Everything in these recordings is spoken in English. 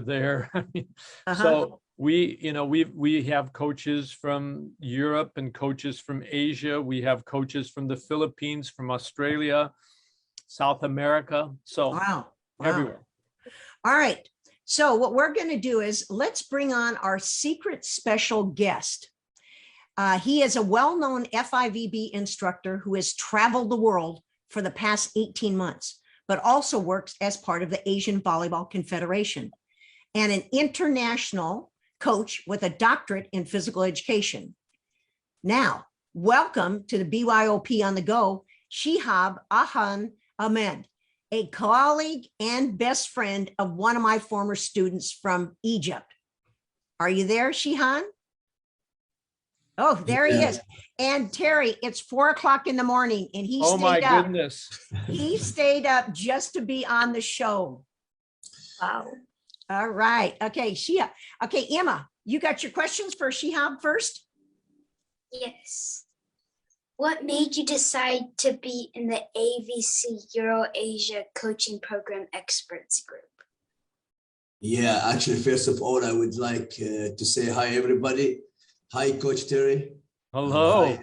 there. So we have coaches from Europe and coaches from Asia. We have coaches from the Philippines, from Australia, South America. So everywhere. All right. So what we're going to do is let's bring on our secret special guest. He is a well-known FIVB instructor who has traveled the world for the past 18 months, but also works as part of the Asian Volleyball Confederation and an international coach with a doctorate in physical education. Now, welcome to the BYOP on the Go, Shihab Ahmed, a colleague and best friend of one of my former students from Egypt. Are you there, Shihan? Oh, there he is. And Terry, it's 4 o'clock in the morning and he stayed up. Goodness. He stayed up just to be on the show. Wow. All right. Okay, Shihab. Okay, Emma, you got your questions for Shihab first? Yes. What made you decide to be in the AVC Euro-Asia Coaching Program Experts Group? Yeah, actually, first of all, I would like to say hi, everybody. Hi, Coach Terry. Hello.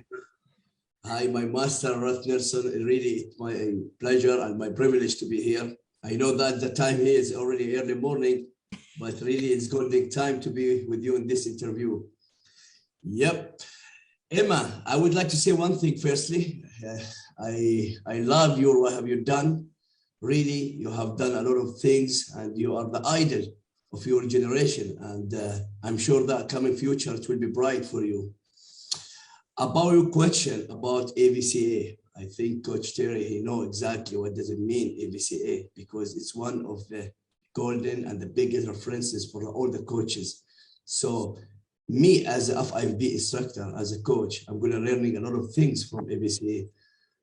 Hi, my master, Ruth Nelson. Really, it's my pleasure and my privilege to be here. I know that the time here is already early morning, but really it's golden time to be with you in this interview. Yep. Emma, I would like to say one thing firstly. I love what have you done. Really, you have done a lot of things and you are the idol of your generation. And I'm sure that coming future, it will be bright for you. About your question about AVCA, I think Coach Terry, he knows exactly what does it mean, AVCA, because it's one of the golden and the biggest references for all the coaches. So me as a FIVB instructor, as a coach, I'm going to learning a lot of things from AVCA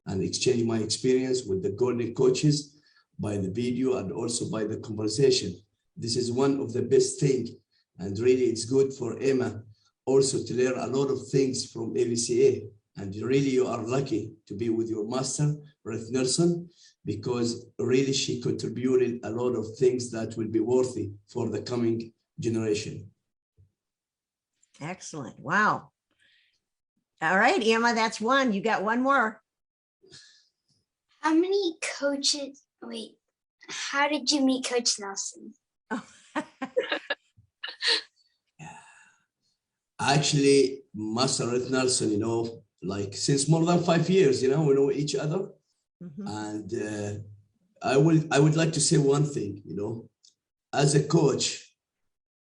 and exchange my experience with the golden coaches by the video and also by the conversation. This is one of the best things. And really it's good for Emma also to learn a lot of things from AVCA. And really you are lucky to be with your master, Ruth Nelson, because really she contributed a lot of things that will be worthy for the coming generation. Excellent. Wow. All right, Emma, that's one. You got one more. How many coaches, how did you meet Coach Nelson? Oh. Actually, Master Ruth Nelson, like since more than 5 years, we know each other. Mm-hmm. And I would like to say one thing, as a coach,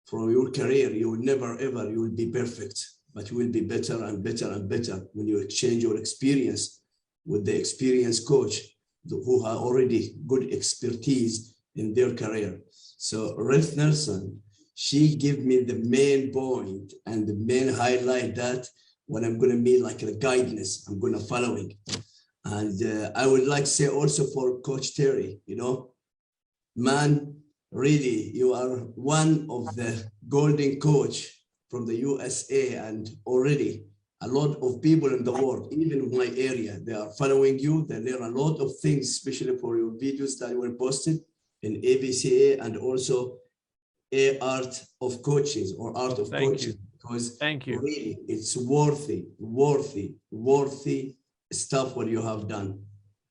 from your career, you will never, ever, you will be perfect, but you will be better and better and better when you exchange your experience with the experienced coach who have already good expertise in their career. So Ruth Nelson, she gave me the main point and the main highlight that when I'm going to meet like a guidance, I'm going to follow it. And I would like to say also for Coach Terry, man, really, you are one of the golden coach from the USA, and already a lot of people in the world, even in my area, they are following you. They learn a lot of things, especially for your videos that were posted in AVCA and also art of coaches or art of coaching. Because really, it's worthy stuff what you have done,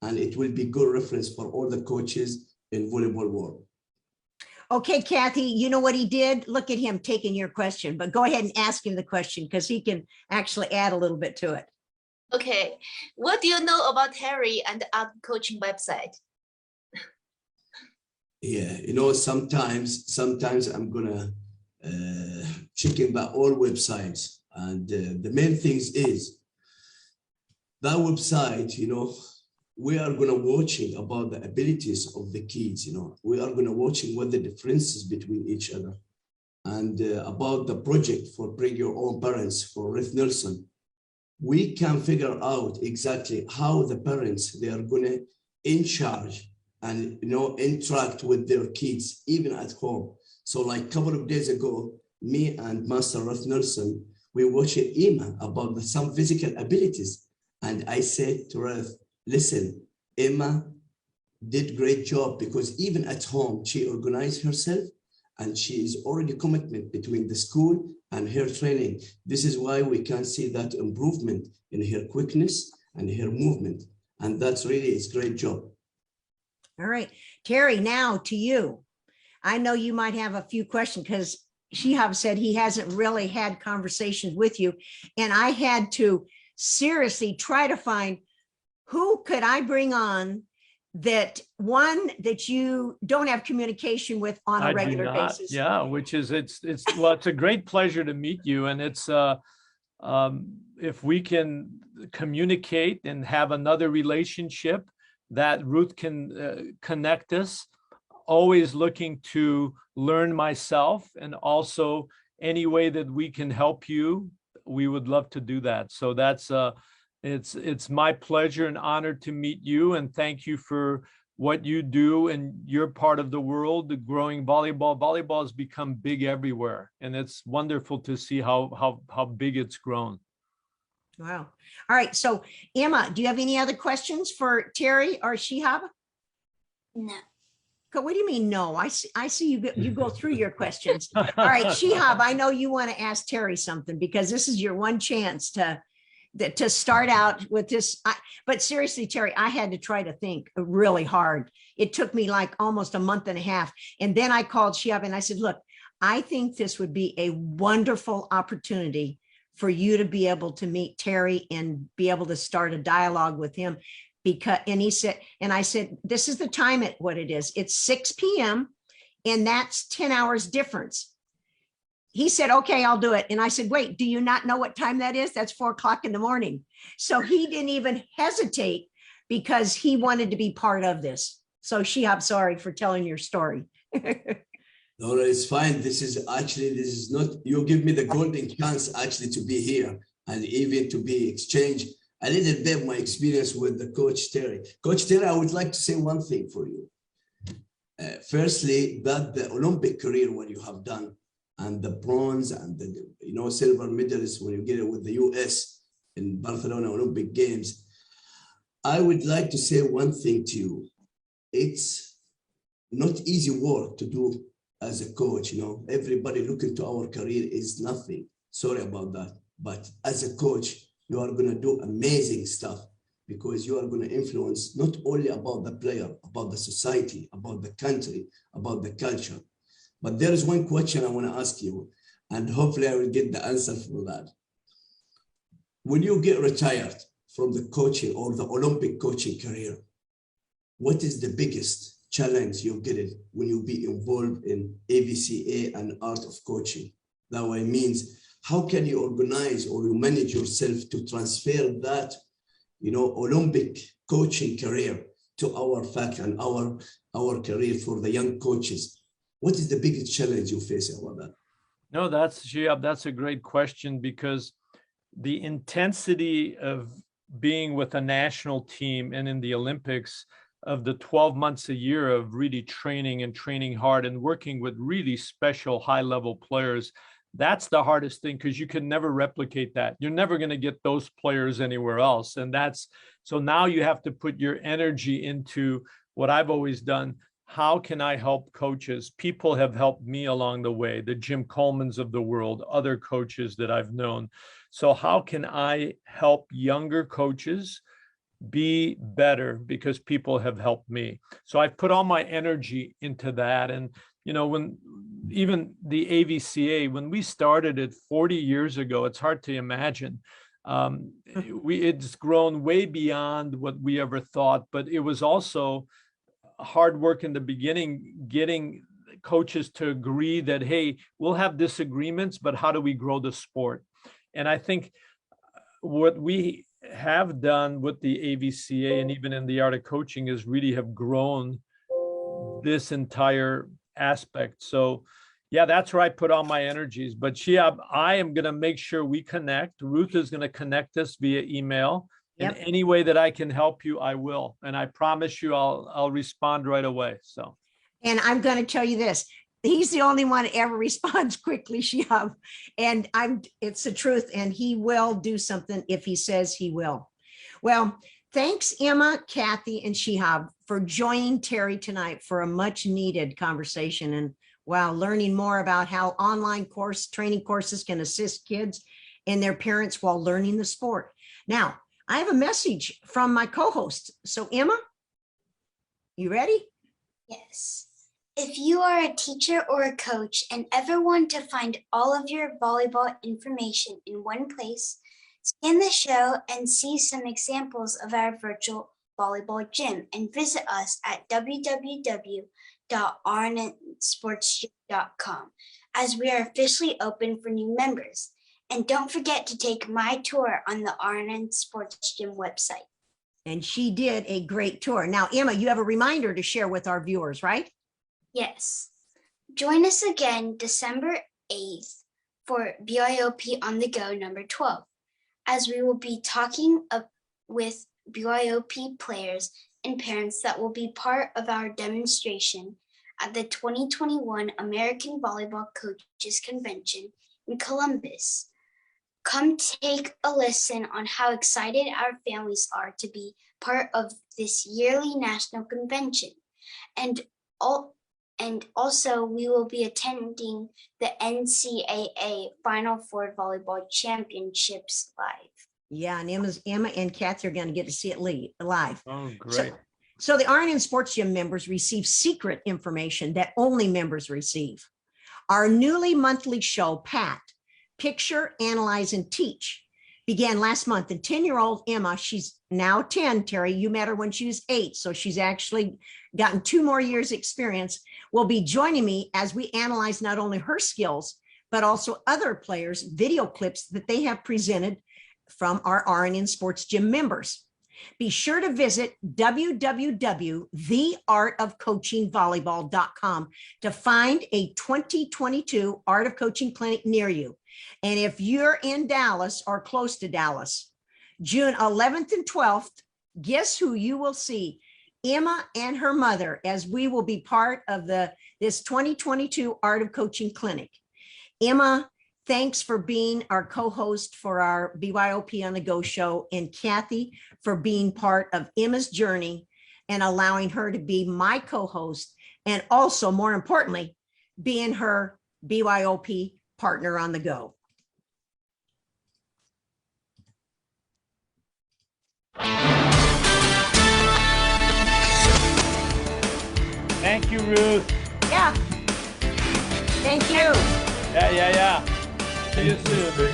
and it will be good reference for all the coaches in volleyball world. Okay, Kathy, you know what he did? Look at him taking your question, but go ahead and ask him the question because he can actually add a little bit to it. Okay, what do you know about Terry and the art coaching website? Yeah, sometimes I'm gonna check in the all websites, and the main things is that website, we are going to watching about the abilities of the kids, we are going to watching what the differences between each other, and about the project for Bring Your Own Parents for Ruth Nelson. We can figure out exactly how the parents, they are going to in charge and, interact with their kids, even at home. So like a couple of days ago, me and Master Ruth Nelson, we watched Emma about some physical abilities. And I said to Ruth, listen, Emma did great job because even at home, she organized herself and she is already commitment between the school and her training. This is why we can see that improvement in her quickness and her movement. And that's really is great job. All right, Terry, now to you. I know you might have a few questions because Shihab said he hasn't really had conversations with you. And I had to seriously try to find who could I bring on that you don't have communication with on a regular basis. Yeah, which is it's a great pleasure to meet you. And it's if we can communicate and have another relationship that Ruth can connect us, always looking to learn myself, and also any way that we can help you, we would love to do that. So that's it's my pleasure and honor to meet you, and thank you for what you do in your part of the world, the growing volleyball. Volleyball has become big everywhere, and it's wonderful to see how big it's grown. Wow. All right. So Emma, do you have any other questions for Terry or Shihab? No. What do you mean no? I see you go through your questions. All right, Shihab, I know you want to ask Terry something because this is your one chance to start out with this. But seriously, Terry, I had to try to think really hard. It took me like almost a month and a half. And then I called Shihab and I said, look, I think this would be a wonderful opportunity for you to be able to meet Terry and be able to start a dialogue with him. I said, this is the time at what it is. It's 6 p.m. and that's 10 hours difference. He said, okay, I'll do it. And I said, wait, do you not know what time that is? That's 4 o'clock in the morning. So he didn't even hesitate because he wanted to be part of this. So Shihab, sorry for telling your story. No, it's fine. This is not, you give me the golden chance actually to be here and even to be exchanged a little bit my experience with the Coach Terry. Coach Terry, I would like to say one thing for you. Firstly, that the Olympic career what you have done and the bronze and the silver medalists when you get it with the US in Barcelona Olympic Games, I would like to say one thing to you. It's not easy work to do as a coach. Everybody looking to our career is nothing. Sorry about that. But as a coach, you are going to do amazing stuff because you are going to influence not only about the player, about the society, about the country, about the culture. But there is one question I want to ask you, and hopefully I will get the answer for that. When you get retired from the coaching or the Olympic coaching career, what is the biggest challenge you get it when you be involved in AVCA and art of coaching? That way means, how can you organize or you manage yourself to transfer that, Olympic coaching career to our fact and our career for the young coaches? What is the biggest challenge you face about that? No, that's a great question, because the intensity of being with a national team and in the Olympics, of the 12 months a year of really training hard and working with really special high-level players, that's the hardest thing, because you can never replicate that. You're never going to get those players anywhere else. And so now you have to put your energy into what I've always done. How can I help coaches? People have helped me along the way, the Jim Colemans of the world, other coaches that I've known. So how can I help younger coaches be better because people have helped me? So I've put all my energy into that. And when even the AVCA, when we started it 40 years ago, it's hard to imagine. It's grown way beyond what we ever thought, but it was also hard work in the beginning, getting coaches to agree that, hey, we'll have disagreements, but how do we grow the sport? And I think what we have done with the AVCA and even in the art of coaching is really have grown this entire aspect. So yeah, that's where I put all my energies. But Shihab, I am going to make sure we connect. Ruth is going to connect us via email. Yep. And any way that I can help you, I will. And I promise you I'll respond right away. So, and I'm going to tell you this. He's the only one that ever responds quickly, Shihab. And it's the truth. And he will do something if he says he will. Well, thanks, Emma, Kathy, and Shihab for joining Terry tonight for a much needed conversation. And Wow, learning more about how online training courses can assist kids and their parents while learning the sport. Now, I have a message from my co-host. So Emma, you ready? Yes. If you are a teacher or a coach and ever want to find all of your volleyball information in one place, scan the show and see some examples of our virtual volleyball gym and visit us at www.rnsportsgym.com as we are officially open for new members. And don't forget to take my tour on the RN Sports Gym website. And she did a great tour. Now, Emma, you have a reminder to share with our viewers, right? Yes. Join us again December 8th for BYOP on the Go number 12, as we will be talking with BYOP players and parents that will be part of our demonstration at the 2021 American Volleyball Coaches Convention in Columbus. Come take a listen on how excited our families are to be part of this yearly national convention. And also we will be attending the NCAA Final Four Volleyball Championships live. Yeah, and Emma and Kathy are going to get to see it live. Oh, great. So the RN Sports Gym members receive secret information that only members receive. Our newly monthly show, Pat, Picture, Analyze, and Teach, began last month. And 10-year-old Emma, she's now 10, Terry, you met her when she was 8, so she's actually gotten 2 more years experience, will be joining me as we analyze not only her skills, but also other players' video clips that they have presented from our RN Sports Gym members. Be sure to visit www.theartofcoachingvolleyball.com to find a 2022 Art of Coaching clinic near you. And if you're in Dallas or close to Dallas, June 11th and 12th, guess who you will see? Emma and her mother, as we will be part of this 2022 Art of Coaching clinic. Emma, thanks for being our co-host for our BYOP on the Go show, and Kathy for being part of Emma's journey and allowing her to be my co-host, and also, more importantly, being her BYOP partner on the Go. Thank you, Ruth. Yeah. Thank you. Yeah. See you soon.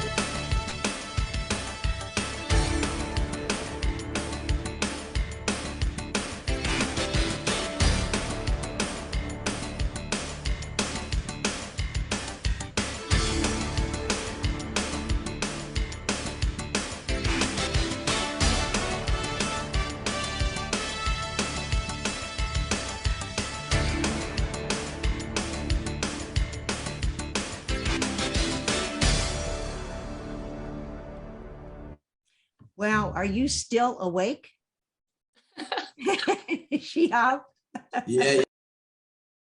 Well, are you still awake? Shihab? Yeah.